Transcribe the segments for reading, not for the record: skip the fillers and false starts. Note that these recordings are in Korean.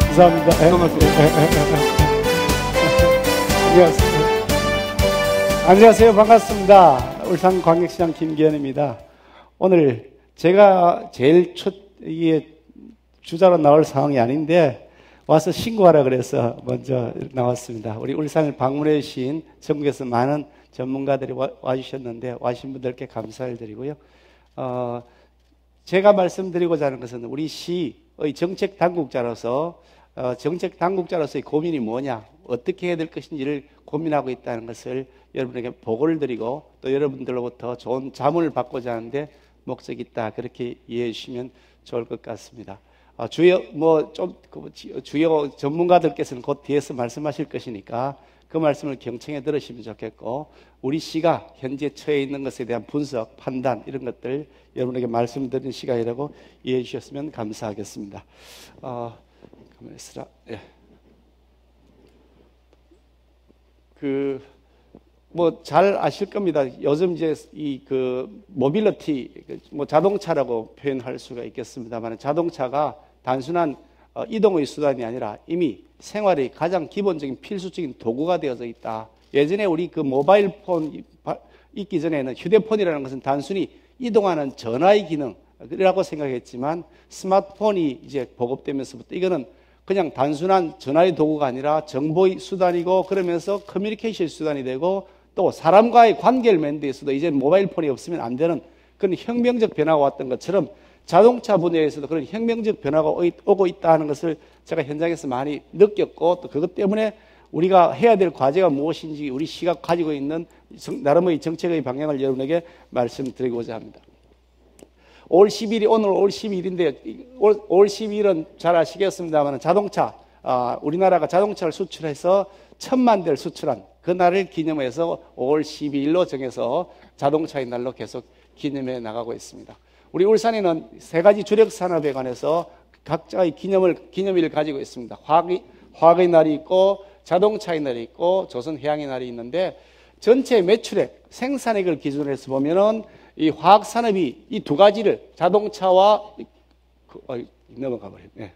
감사합니다. 안녕하세요. 안녕하세요. 반갑습니다. 울산광역시장 김기현입니다. 오늘 제가 제일 주자로 나올 상황이 아닌데 와서 신고하라 그래서 먼저 나왔습니다. 우리 울산을 방문해 주신 전국에서 많은 전문가들이 와주셨는데 와주신 분들께 감사를 드리고요. 제가 말씀드리고자 하는 것은 우리 시의 정책 당국자로서의 고민이 뭐냐, 어떻게 해야 될 것인지를 고민하고 있다는 것을 여러분에게 보고를 드리고 또 여러분들로부터 좋은 자문을 받고자 하는데 목적이 있다, 그렇게 이해해 주시면 좋을 것 같습니다. 주요 전문가들께서는 곧 뒤에서 말씀하실 것이니까 그 말씀을 경청해 들으시면 좋겠고, 우리 시가 현재 처해 있는 것에 대한 분석, 판단 이런 것들 여러분에게 말씀드리는 시간이라고 이해해 주셨으면 감사하겠습니다. 가만히 있으라. 예. 잘 아실 겁니다. 요즘 이제 모빌리티, 자동차라고 표현할 수가 있겠습리다만, 자동차가 단순한 이동의 수단이 아니라 이미 생활의 가장 기본적인 필수적인 도구가 되어져 있다. 예전에 우리 모바일 폰 있기 전에는 휴대폰이라는 것은 단순히 이동하는 전화의 기능이라고 생각했지만, 스마트폰이 이제 보급되면서부터 이거는 그냥 단순한 전화의 도구가 아니라 정보의 수단이고, 그러면서 커뮤니케이션 수단이 되고, 또 사람과의 관계를 맺는 데 있어도 이제 모바일 폰이 없으면 안 되는 그런 혁명적 변화가 왔던 것처럼 자동차 분야에서도 그런 혁명적 변화가 오고 있다는 것을 제가 현장에서 많이 느꼈고, 또 그것 때문에 우리가 해야 될 과제가 무엇인지 우리 시가 가지고 있는 나름의 정책의 방향을 여러분에게 말씀드리고자 합니다. 오늘 5월 12일인데, 5월 12일은 잘 아시겠습니다만 우리나라가 자동차를 수출해서 1000만 대를 수출한 그날을 기념해서 5월 12일로 정해서 자동차의 날로 계속 기념해 나가고 있습니다. 우리 울산에는 세 가지 주력 산업에 관해서 각자의 기념일을 가지고 있습니다. 화학의 날이 있고, 자동차의 날이 있고, 조선해양의 날이 있는데, 전체 매출액, 생산액을 기준으로 해서 보면은 이 화학 산업이 이 두 가지를 자동차와 넘어가 버렸네.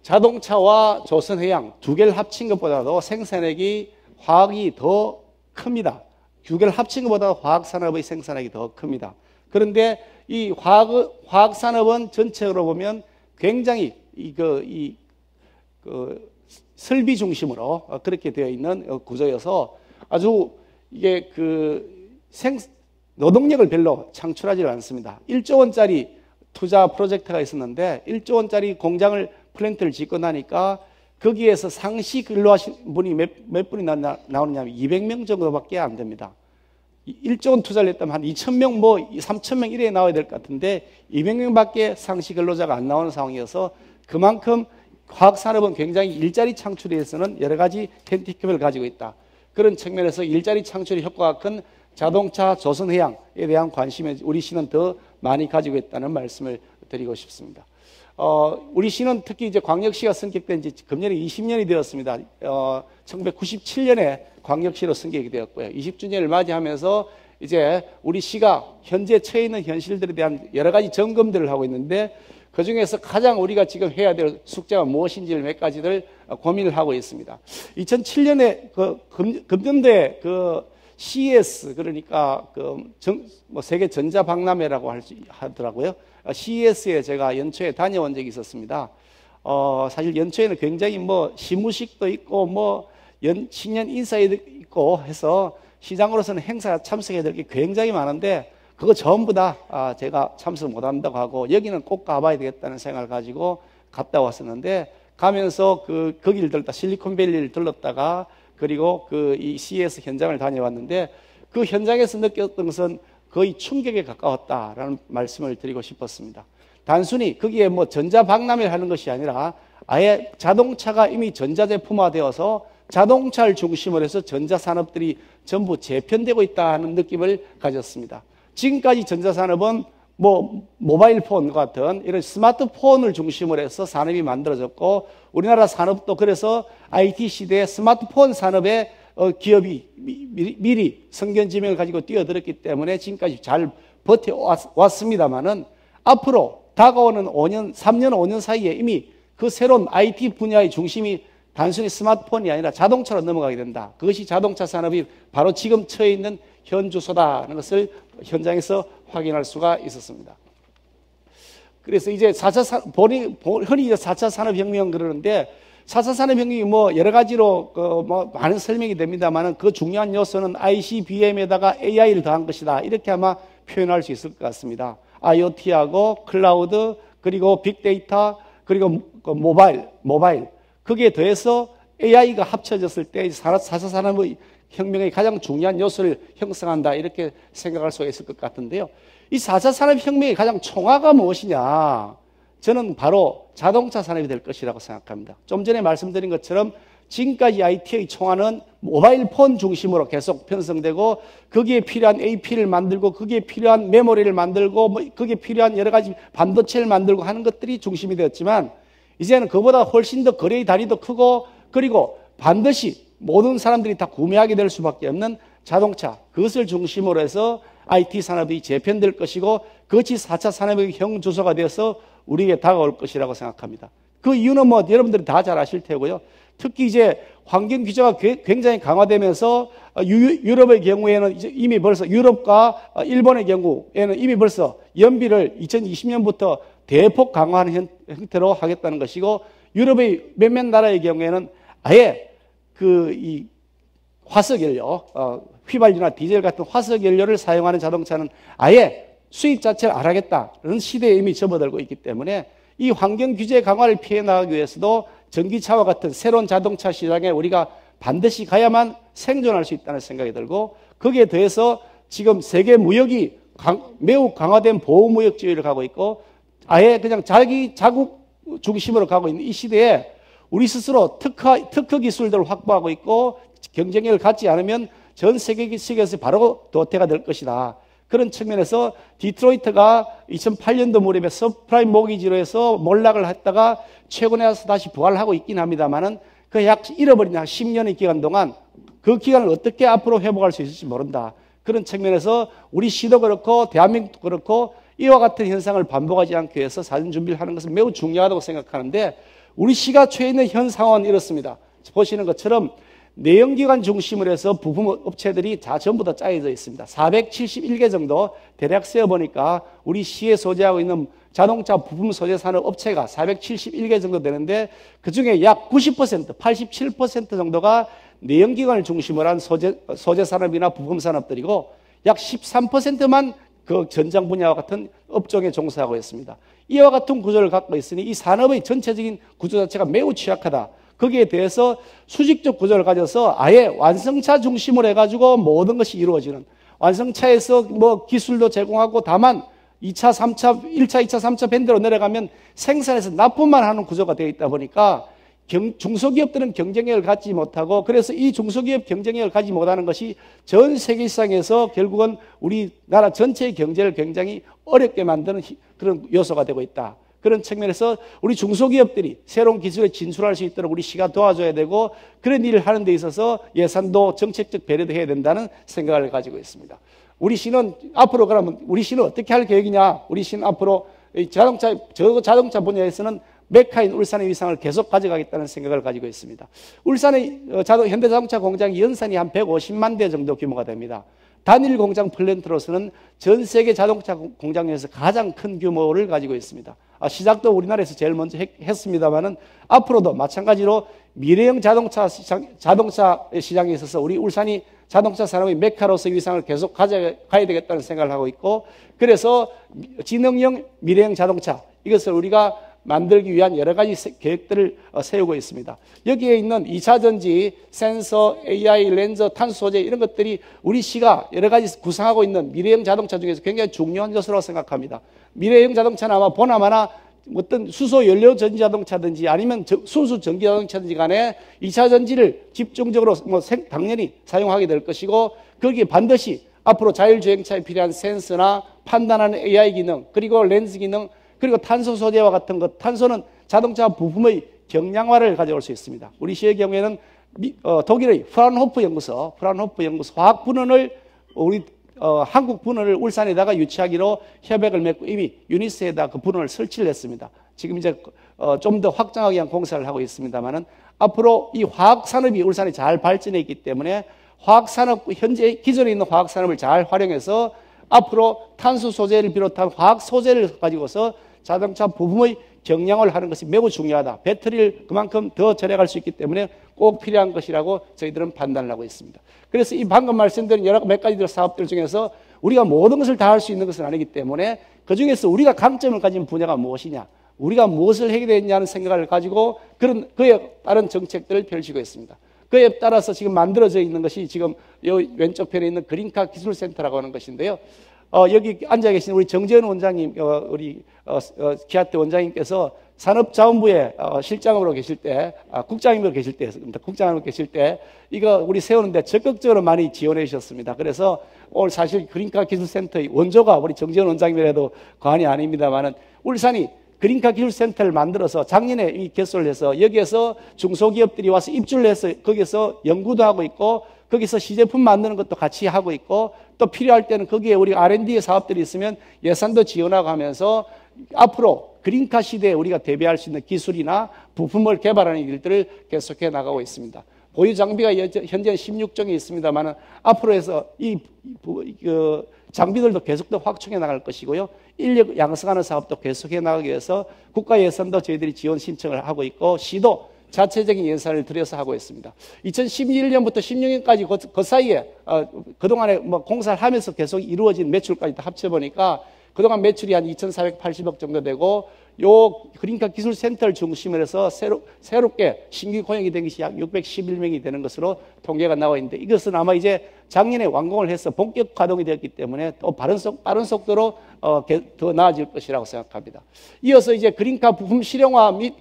자동차와 조선해양 두 개를 합친 것보다도 생산액이 화학이 더 큽니다. 두 개를 합친 것보다 화학 산업의 생산액이 더 큽니다. 그런데 이 화학 산업은 전체적으로 보면 굉장히 설비 중심으로 그렇게 되어 있는 구조여서 아주 이게 노동력을 별로 창출하지 않습니다. 1조 원짜리 투자 프로젝트가 있었는데 1조 원짜리 플랜트를 짓고 나니까 거기에서 상시 근로하신 분이 몇 분이 나오느냐면 200명 정도밖에 안 됩니다. 1조 원 투자를 했다면 한 2,000명, 3,000명 이래 나와야 될 것 같은데 200명밖에 상시 근로자가 안 나오는 상황이어서, 그만큼 화학산업은 굉장히 일자리 창출에 있어서는 여러 가지 핸디캡을 가지고 있다. 그런 측면에서 일자리 창출의 효과가 큰 자동차, 조선해양에 대한 관심을 우리 시는 더 많이 가지고 있다는 말씀을 드리고 싶습니다. 우리 시는 특히 이제 광역시가 승격된 지 금년에 20년이 되었습니다. 1997년에 광역시로 승격이 되었고요. 20주년을 맞이하면서 이제 우리 시가 현재 처해 있는 현실들에 대한 여러 가지 점검들을 하고 있는데, 그 중에서 가장 우리가 지금 해야 될 숙제가 무엇인지를 몇 가지를 고민을 하고 있습니다. 2007년에 금년도에 CES, 그러니까 세계 전자박람회라고 하더라고요. CES에 제가 연초에 다녀온 적이 있었습니다. 사실 연초에는 굉장히 시무식도 있고 신년 인사회도 있고 해서 시장으로서는 행사 참석해야 될 게 굉장히 많은데, 그거 전부 다 제가 참석 못 한다고 하고, 여기는 꼭 가봐야 되겠다는 생각을 가지고 갔다 왔었는데, 가면서 거기를 들렀다 실리콘밸리를 들렀다가, 그리고 이 CES 현장을 다녀왔는데, 그 현장에서 느꼈던 것은 거의 충격에 가까웠다라는 말씀을 드리고 싶었습니다. 단순히 거기에 전자박람회를 하는 것이 아니라 아예 자동차가 이미 전자제품화되어서 자동차를 중심으로 해서 전자산업들이 전부 재편되고 있다는 느낌을 가졌습니다. 지금까지 전자산업은 모바일 폰 같은 이런 스마트폰을 중심으로 해서 산업이 만들어졌고, 우리나라 산업도 그래서 IT 시대에 스마트폰 산업에 기업이 미리 성견지명을 가지고 뛰어들었기 때문에 지금까지 잘 버텨왔습니다만은, 앞으로 다가오는 5년, 3년, 5년 사이에 이미 그 새로운 IT 분야의 중심이 단순히 스마트폰이 아니라 자동차로 넘어가게 된다. 그것이 자동차 산업이 바로 지금 처해 있는 현 주소다는 것을 현장에서 확인할 수가 있었습니다. 그래서 이제 흔히 4차 산업혁명 그러는데 4차 산업혁명이 뭐 여러 가지로 뭐 많은 설명이 됩니다만은 그 중요한 요소는 ICBM에다가 AI를 더한 것이다. 이렇게 아마 표현할 수 있을 것 같습니다. IoT하고 클라우드 그리고 빅데이터 그리고 모바일 거기에 더해서 AI가 합쳐졌을 때 4차 산업혁명의 가장 중요한 요소를 형성한다. 이렇게 생각할 수가 있을 것 같은데요. 이 4차 산업혁명의 가장 총화가 무엇이냐? 저는 바로 자동차 산업이 될 것이라고 생각합니다. 좀 전에 말씀드린 것처럼 지금까지 IT의 총화는 모바일 폰 중심으로 계속 편성되고 거기에 필요한 AP를 만들고 거기에 필요한 메모리를 만들고 거기에 필요한 여러 가지 반도체를 만들고 하는 것들이 중심이 되었지만 이제는 그보다 훨씬 더 거래의 다리도 크고 그리고 반드시 모든 사람들이 다 구매하게 될 수밖에 없는 자동차 그것을 중심으로 해서 IT 산업이 재편될 것이고 그것이 4차 산업의 형주소가 되어서 우리에게 다가올 것이라고 생각합니다. 그 이유는 뭐 여러분들이 다 잘 아실 테고요. 특히 이제 환경 규제가 굉장히 강화되면서 유럽의 경우에는 이제 이미 벌써 유럽과 일본의 경우에는 이미 벌써 연비를 2020년부터 대폭 강화하는 형태로 하겠다는 것이고 유럽의 몇몇 나라의 경우에는 아예 이 화석연료, 휘발유나 디젤 같은 화석연료를 사용하는 자동차는 아예 수입 자체를 안 하겠다는 시대에 이미 접어들고 있기 때문에 이 환경 규제 강화를 피해 나가기 위해서도 전기차와 같은 새로운 자동차 시장에 우리가 반드시 가야만 생존할 수 있다는 생각이 들고 거기에 더해서 지금 세계 무역이 매우 강화된 보호무역주의를 가고 있고 아예 그냥 자국 중심으로 가고 있는 이 시대에 우리 스스로 특허 기술들을 확보하고 있고 경쟁력을 갖지 않으면 전 세계에서 바로 도태가 될 것이다. 그런 측면에서 디트로이트가 2008년도 무렵에 서프라임 모기지로 해서 몰락을 했다가 최근에 와서 다시 부활하고 있긴 합니다만은 그 약 잃어버린 약 10년의 기간 동안 그 기간을 어떻게 앞으로 회복할 수 있을지 모른다. 그런 측면에서 우리 시도 그렇고 대한민국도 그렇고 이와 같은 현상을 반복하지 않기 위해서 사전 준비를 하는 것은 매우 중요하다고 생각하는데 우리 시가 처해 있는 현 상황은 이렇습니다. 보시는 것처럼 내연기관 중심으로 해서 부품 업체들이 전부 다 짜여져 있습니다. 471개 정도 대략 세어보니까 우리 시에 소재하고 있는 자동차 부품 소재 산업 업체가 471개 정도 되는데 그중에 약 90%, 87% 정도가 내연기관을 중심으로 한 소재 산업이나 부품 산업들이고 약 13%만 그 전장 분야와 같은 업종에 종사하고 있습니다. 이와 같은 구조를 갖고 있으니 이 산업의 전체적인 구조 자체가 매우 취약하다. 거기에 대해서 수직적 구조를 가져서 아예 완성차 중심으로 해가지고 모든 것이 이루어지는 완성차에서 뭐 기술도 제공하고 다만 2차, 3차, 1차, 2차, 3차 밴드로 내려가면 생산해서 납품만 하는 구조가 되어 있다 보니까 중소기업들은 경쟁력을 갖지 못하고 그래서 이 중소기업 경쟁력을 가지지 못하는 것이 전 세계 시장에서 결국은 우리나라 전체의 경제를 굉장히 어렵게 만드는 그런 요소가 되고 있다. 그런 측면에서 우리 중소기업들이 새로운 기술에 진출할 수 있도록 우리 시가 도와줘야 되고 그런 일을 하는 데 있어서 예산도 정책적 배려도 해야 된다는 생각을 가지고 있습니다. 우리 시는 앞으로 그러면 우리 시는 어떻게 할 계획이냐? 우리 시는 앞으로 자동차 분야에서는 메카인 울산의 위상을 계속 가져가겠다는 생각을 가지고 있습니다. 울산의 현대자동차 공장이 연산이 한 150만 대 정도 규모가 됩니다. 단일 공장 플랜트로서는 전 세계 자동차 공장 중에서 가장 큰 규모를 가지고 있습니다. 시작도 우리나라에서 제일 먼저 했습니다만은 앞으로도 마찬가지로 미래형 자동차 시장에 있어서 우리 울산이 자동차 산업의 메카로서의 위상을 계속 가져가야 되겠다는 생각을 하고 있고 그래서 지능형 미래형 자동차 이것을 우리가 만들기 위한 여러 가지 계획들을 세우고 있습니다. 여기에 있는 2차 전지, 센서, AI, 렌즈, 탄소 소재 이런 것들이 우리 시가 여러 가지 구상하고 있는 미래형 자동차 중에서 굉장히 중요한 요소라고 생각합니다. 미래형 자동차는 아마 보나마나 어떤 수소 연료 전지 자동차든지 아니면 순수 전기 자동차든지 간에 2차 전지를 집중적으로 당연히 사용하게 될 것이고 거기에 반드시 앞으로 자율주행차에 필요한 센서나 판단하는 AI 기능 그리고 렌즈 기능 그리고 탄소 소재와 같은 것, 탄소는 자동차 부품의 경량화를 가져올 수 있습니다. 우리 시의 경우에는 독일의 프라운호프 연구소 화학 분원을 우리 한국 분원을 울산에다가 유치하기로 협약을 맺고 이미 유니스에다 그 분원을 설치를 했습니다. 지금 이제 좀 더 확장하기 위한 공사를 하고 있습니다만은 앞으로 이 화학 산업이 울산이 잘 발전해 있기 때문에 화학 산업, 현재 기존에 있는 화학 산업을 잘 활용해서 앞으로 탄소 소재를 비롯한 화학 소재를 가지고서 자동차 부품의 경량화를 하는 것이 매우 중요하다. 배터리를 그만큼 더 절약할 수 있기 때문에 꼭 필요한 것이라고 저희들은 판단을 하고 있습니다. 그래서 이 방금 말씀드린 여러 몇 가지 사업들 중에서 우리가 모든 것을 다 할 수 있는 것은 아니기 때문에 그중에서 우리가 강점을 가진 분야가 무엇이냐, 우리가 무엇을 해야 되느냐는 생각을 가지고 그에 따른 정책들을 펼치고 있습니다. 그에 따라서 지금 만들어져 있는 것이 지금 이 왼쪽 편에 있는 그린카 기술센터라고 하는 것인데요. 여기 앉아 계신 우리 정재현 원장님, 우리 기아트 원장님께서 산업자원부에 실장으로 계실 때, 국장님으로 계실 때, 이거 우리 세우는데 적극적으로 많이 지원해 주셨습니다. 그래서 오늘 사실 그린카 기술센터의 원조가 우리 정재현 원장님이라도 과언이 아닙니다만은 울산이 그린카 기술센터를 만들어서 작년에 이 개설을 해서 여기에서 중소기업들이 와서 입주를 해서 거기서 연구도 하고 있고 거기서 시제품 만드는 것도 같이 하고 있고 또 필요할 때는 거기에 우리 R&D 사업들이 있으면 예산도 지원하고 하면서 앞으로 그린카 시대에 우리가 대비할 수 있는 기술이나 부품을 개발하는 일들을 계속해 나가고 있습니다. 보유 장비가 현재 16종이 있습니다만 앞으로 해서 그 장비들도 계속 더 확충해 나갈 것이고요. 인력 양성하는 사업도 계속해 나가기 위해서 국가 예산도 저희들이 지원 신청을 하고 있고 시도 자체적인 예산을 들여서 하고 있습니다. 2011년부터 16년까지 그 사이에 그동안에 뭐 공사를 하면서 계속 이루어진 매출까지 다 합쳐보니까 그동안 매출이 한 2,480억 정도 되고 요 그린카 기술센터를 중심으로 해서 새롭게 신규 고용이 된 것이 약 611명이 되는 것으로 통계가 나와 있는데 이것은 아마 이제 작년에 완공을 해서 본격 가동이 되었기 때문에 또 빠른 속도로 더 나아질 것이라고 생각합니다. 이어서 이제 그린카 부품 실용화 및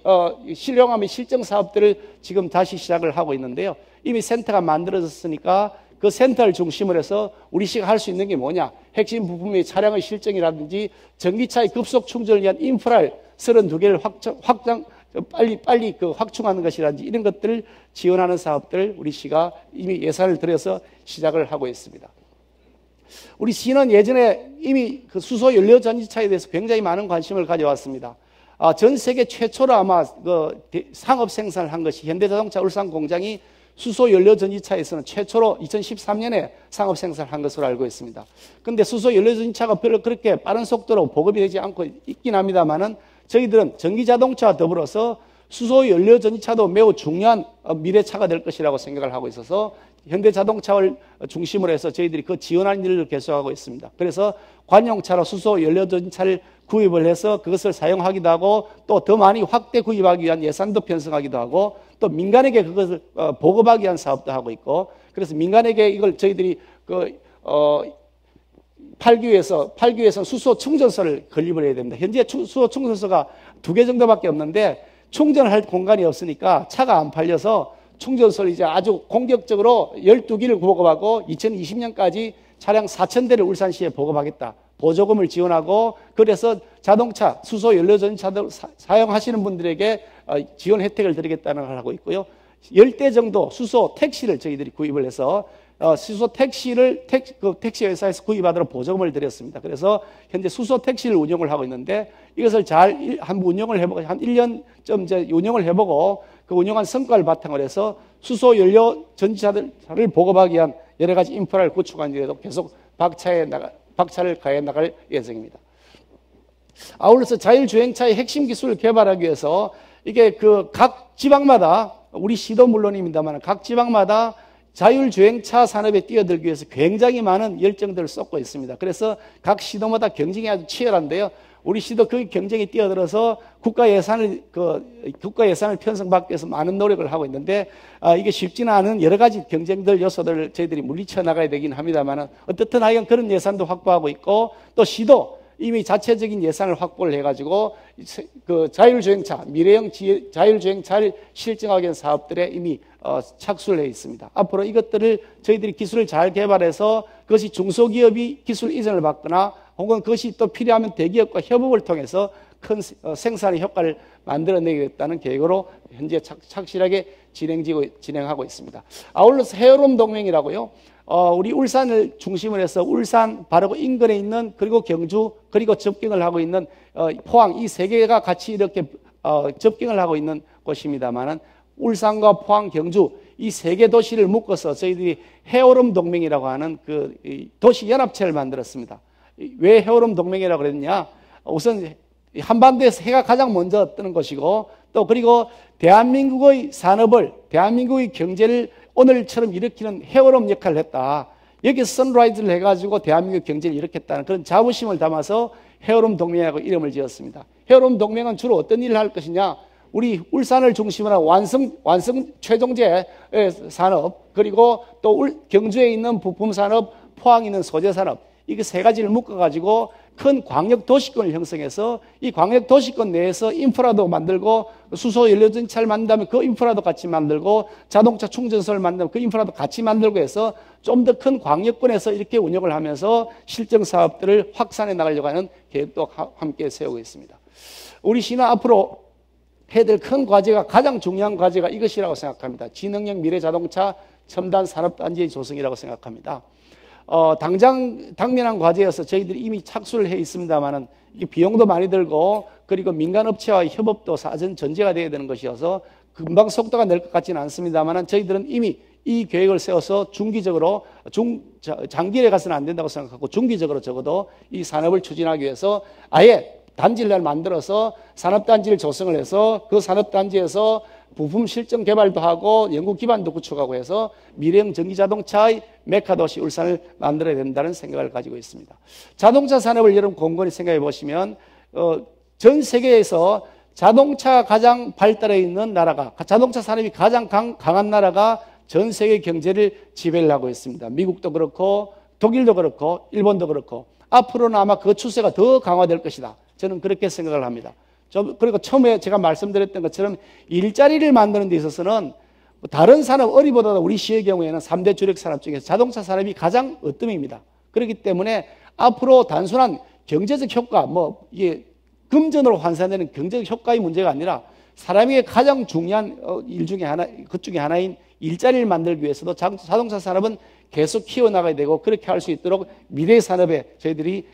실증 사업들을 지금 다시 시작을 하고 있는데요. 이미 센터가 만들어졌으니까 그 센터를 중심으로 해서 우리시가 할 수 있는 게 뭐냐. 핵심 부품의 차량의 실증이라든지 전기차의 급속 충전을 위한 인프라를 32개를 빨리 확충하는 것이라든지 이런 것들을 지원하는 사업들 우리시가 이미 예산을 들여서 시작을 하고 있습니다. 우리 시는 예전에 이미 그 수소 연료 전지차에 대해서 굉장히 많은 관심을 가져왔습니다. 전 세계 최초로 아마 그 상업 생산을 한 것이 현대자동차 울산 공장이 수소 연료 전지차에서는 최초로 2013년에 상업 생산을 한 것으로 알고 있습니다. 그런데 수소 연료 전지차가 별로 그렇게 빠른 속도로 보급이 되지 않고 있긴 합니다만은 저희들은 전기 자동차와 더불어서 수소 연료 전지차도 매우 중요한 미래차가 될 것이라고 생각을 하고 있어서 현대자동차를 중심으로 해서 저희들이 그 지원하는 일을 계속하고 있습니다. 그래서 관용차로 수소 연료 전지차를 구입을 해서 그것을 사용하기도 하고 또 더 많이 확대 구입하기 위한 예산도 편성하기도 하고 또 민간에게 그것을 보급하기 위한 사업도 하고 있고 그래서 민간에게 이걸 저희들이 팔기 위해서 수소 충전소를 건립을 해야 됩니다. 현재 수소 충전소가 2개 정도밖에 없는데 충전을 할 공간이 없으니까 차가 안 팔려서 충전소를 이제 아주 공격적으로 12기를 보급하고 2020년까지 차량 4,000대를 울산시에 보급하겠다. 보조금을 지원하고 그래서 자동차, 수소 연료 전지차들 사용하시는 분들에게 지원 혜택을 드리겠다는 걸 하고 있고요. 10대 정도 수소 택시를 저희들이 구입을 해서 수소 택시를 택시 회사에서 구입하도록 보조금을 드렸습니다. 그래서 현재 수소 택시를 운영을 하고 있는데 이것을 잘 한번 운영을 해보고 한 1년쯤 이제 운영을 해보고 그 운영한 성과를 바탕으로 해서 수소 연료 전지차를 보급하기 위한 여러 가지 인프라를 구축하는 데도 계속 박차를 가해 나갈 예정입니다. 아울러서 자율주행차의 핵심 기술을 개발하기 위해서 이게 그 각 지방마다 우리 시도 물론입니다만 각 지방마다 자율주행차 산업에 뛰어들기 위해서 굉장히 많은 열정들을 쏟고 있습니다. 그래서 각 시도마다 경쟁이 아주 치열한데요. 우리 시도 그 경쟁에 뛰어들어서 국가 예산을 편성받기 위해서 많은 노력을 하고 있는데 이게 쉽지는 않은 여러 가지 경쟁들 요소들을 저희들이 물리쳐 나가야 되긴 합니다만 어떻든 하여간 그런 예산도 확보하고 있고 또 시도 이미 자체적인 예산을 확보를 해가지고 그 자율주행차, 미래형 자율주행차를 실증하기 위한 사업들에 이미 착수를 해 있습니다. 앞으로 이것들을 저희들이 기술을 잘 개발해서 그것이 중소기업이 기술 이전을 받거나 혹은 그것이 또 필요하면 대기업과 협업을 통해서 큰 생산의 효과를 만들어내겠다는 계획으로 현재 착실하게 진행하고 있습니다. 아울러서 헤어롬 동맹이라고요. 우리 울산을 중심으로 해서 울산 바로 인근에 있는 그리고 경주 그리고 접경을 하고 있는 포항 이 세 개가 같이 이렇게 접경을 하고 있는 곳입니다만은 울산과 포항, 경주 이 세 개 도시를 묶어서 저희들이 헤어롬 동맹이라고 하는 그 도시 연합체를 만들었습니다. 왜 헤어롬 동맹이라고 그랬냐? 우선 한반도에서 해가 가장 먼저 뜨는 것이고 또 그리고 대한민국의 산업을 대한민국의 경제를 오늘처럼 일으키는 헤어롬 역할을 했다. 여기 선라이즈를 해가지고 대한민국 경제를 일으켰다는 그런 자부심을 담아서 헤어롬 동맹이라고 이름을 지었습니다. 헤어롬 동맹은 주로 어떤 일을 할 것이냐? 우리 울산을 중심으로 완성 최종재 산업 그리고 또 경주에 있는 부품 산업, 포항에 있는 소재 산업 이게 세 가지를 묶어가지고 큰 광역 도시권을 형성해서 이 광역 도시권 내에서 인프라도 만들고 수소 연료전차를 만든다면 그 인프라도 같이 만들고 자동차 충전소를 만들면 그 인프라도 같이 만들고 해서 좀 더 큰 광역권에서 이렇게 운영을 하면서 실정 사업들을 확산해 나가려고 하는 계획도 함께 세우고 있습니다. 우리 시는 앞으로 해야 될 큰 과제가 가장 중요한 과제가 이것이라고 생각합니다. 지능형 미래자동차 첨단 산업단지의 조성이라고 생각합니다. 당면한 과제여서 저희들이 이미 착수를 해 있습니다만은 이게 비용도 많이 들고 그리고 민간업체와의 협업도 사전 전제가 되어야 되는 것이어서 금방 속도가 낼 것 같지는 않습니다만은 저희들은 이미 이 계획을 세워서 중기적으로 장기에 가서는 안 된다고 생각하고 중기적으로 적어도 이 산업을 추진하기 위해서 아예 단지를 만들어서 산업단지를 조성을 해서 그 산업단지에서 부품 실증 개발도 하고 연구 기반도 구축하고 해서 미래형 전기자동차의 메카도시 울산을 만들어야 된다는 생각을 가지고 있습니다. 자동차 산업을 여러분 곰곰이 생각해 보시면 전 세계에서 자동차가 가장 발달해 있는 나라가 자동차 산업이 가장 강한 나라가 전 세계 경제를 지배를 하고 있습니다. 미국도 그렇고 독일도 그렇고 일본도 그렇고 앞으로는 아마 그 추세가 더 강화될 것이다. 저는 그렇게 생각을 합니다. 그리고 처음에 제가 말씀드렸던 것처럼 일자리를 만드는 데 있어서는 다른 산업, 어리보다 우리 시의 경우에는 3대 주력 산업 중에서 자동차 산업이 가장 으뜸입니다. 그렇기 때문에 앞으로 단순한 경제적 효과, 이게 금전으로 환산되는 경제적 효과의 문제가 아니라 사람에게 가장 중요한 일 중에 하나, 그 중에 하나인 일자리를 만들기 위해서도 자동차 산업은 계속 키워나가야 되고 그렇게 할 수 있도록 미래 산업에 저희들이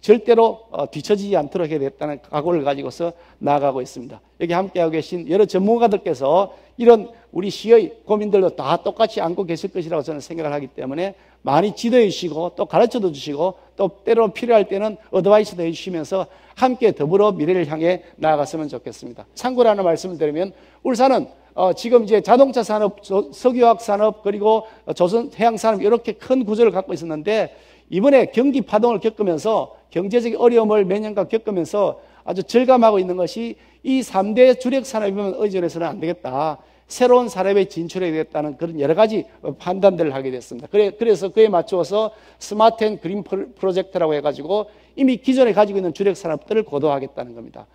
절대로 뒤처지지 않도록 해야 되겠다는 각오를 가지고서 나아가고 있습니다. 여기 함께하고 계신 여러 전문가들께서 이런 우리 시의 고민들도 다 똑같이 안고 계실 것이라고 저는 생각을 하기 때문에 많이 지도해 주시고 또 가르쳐도 주시고 또 때로 필요할 때는 어드바이스도 해주시면서 함께 더불어 미래를 향해 나아갔으면 좋겠습니다. 참고로 하나 말씀을 드리면 울산은 지금 이제 자동차 산업, 석유화학 산업 그리고 조선 해양 산업 이렇게 큰 구조를 갖고 있었는데 이번에 경기 파동을 겪으면서 경제적 어려움을 몇 년간 겪으면서 아주 절감하고 있는 것이 이 3대 주력 산업이면 의존해서는 안 되겠다. 새로운 산업에 진출해야 되겠다는 그런 여러 가지 판단들을 하게 됐습니다. 그래서 그에 맞추어서 스마트 앤 그린 프로젝트라고 해가지고 이미 기존에 가지고 있는 주력 산업들을 고도화하겠다는 겁니다.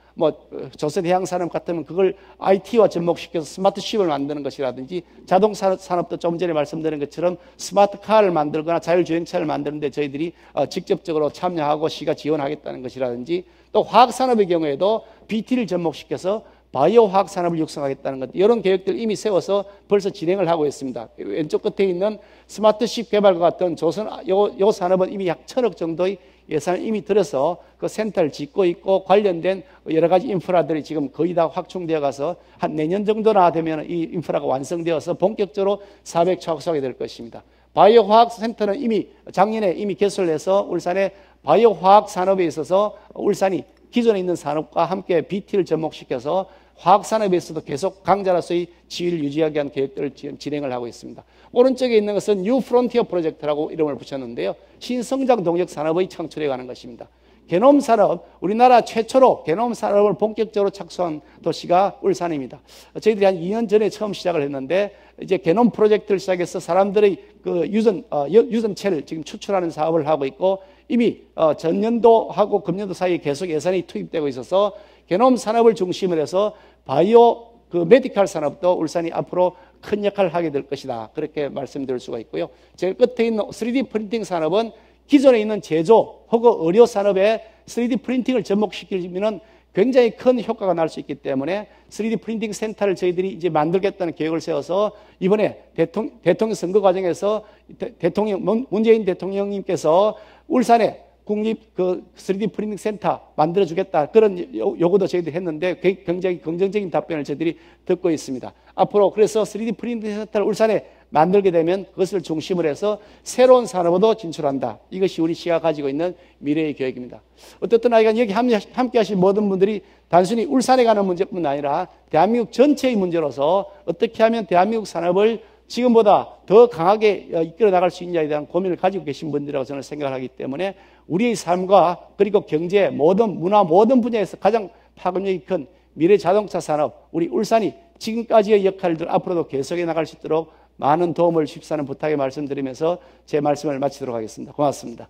조선 해양 산업 같으면 그걸 IT와 접목시켜서 스마트쉽을 만드는 것이라든지 자동차 산업도 좀 전에 말씀드린 것처럼 스마트카를 만들거나 자율주행차를 만드는데 저희들이 직접적으로 참여하고 시가 지원하겠다는 것이라든지 또 화학산업의 경우에도 BT를 접목시켜서 바이오 화학 산업을 육성하겠다는 것 이런 계획들 이미 세워서 벌써 진행을 하고 있습니다. 왼쪽 끝에 있는 스마트쉽 개발과 같은 요 산업은 이미 약 1,000억 정도의 예산을 이미 들여서 그 센터를 짓고 있고 관련된 여러 가지 인프라들이 지금 거의 다 확충되어 가서 한 내년 정도나 되면 이 인프라가 완성되어서 본격적으로 사업에 착수하게 될 것입니다. 바이오 화학 센터는 이미 작년에 이미 개설을 해서 울산의 바이오 화학 산업에 있어서 울산이 기존에 있는 산업과 함께 BT를 접목시켜서 화학산업에서도 계속 강자로서의 지위를 유지하기 위한 계획들을 지금 진행을 하고 있습니다. 오른쪽에 있는 것은 뉴 프론티어 프로젝트라고 이름을 붙였는데요. 신성장 동력 산업의 창출에 관한 것입니다. 게놈 산업, 우리나라 최초로 게놈 산업을 본격적으로 착수한 도시가 울산입니다. 저희들이 한 2년 전에 처음 시작을 했는데 이제 게놈 프로젝트를 시작해서 사람들의 그 유전체를 지금 추출하는 사업을 하고 있고 이미 전년도하고 금년도 사이에 계속 예산이 투입되고 있어서 게놈 산업을 중심으로 해서 바이오 메디칼 산업도 울산이 앞으로 큰 역할을 하게 될 것이다. 그렇게 말씀드릴 수가 있고요. 제일 끝에 있는 3D 프린팅 산업은 기존에 있는 제조 혹은 의료 산업에 3D 프린팅을 접목시키면 굉장히 큰 효과가 날 수 있기 때문에 3D 프린팅 센터를 저희들이 이제 만들겠다는 계획을 세워서 이번에 대통령 선거 과정에서 문재인 대통령님께서 울산에 국립 3D 프린팅 센터 만들어주겠다. 그런 요구도 저희들이 했는데 굉장히 긍정적인 답변을 저희들이 듣고 있습니다. 앞으로 그래서 3D 프린팅 센터를 울산에 만들게 되면 그것을 중심으로 해서 새로운 산업으로 진출한다. 이것이 우리 시가 가지고 있는 미래의 계획입니다. 어떻든 여기 함께 하신 모든 분들이 단순히 울산에 가는 문제뿐 아니라 대한민국 전체의 문제로서 어떻게 하면 대한민국 산업을 지금보다 더 강하게 이끌어 나갈 수 있냐에 대한 고민을 가지고 계신 분들이라고 저는 생각을 하기 때문에 우리의 삶과 그리고 경제, 문화 모든 분야에서 가장 파급력이 큰 미래 자동차 산업, 우리 울산이 지금까지의 역할들 앞으로도 계속해 나갈 수 있도록 많은 도움을 주십사는 부탁의 말씀드리면서 제 말씀을 마치도록 하겠습니다. 고맙습니다.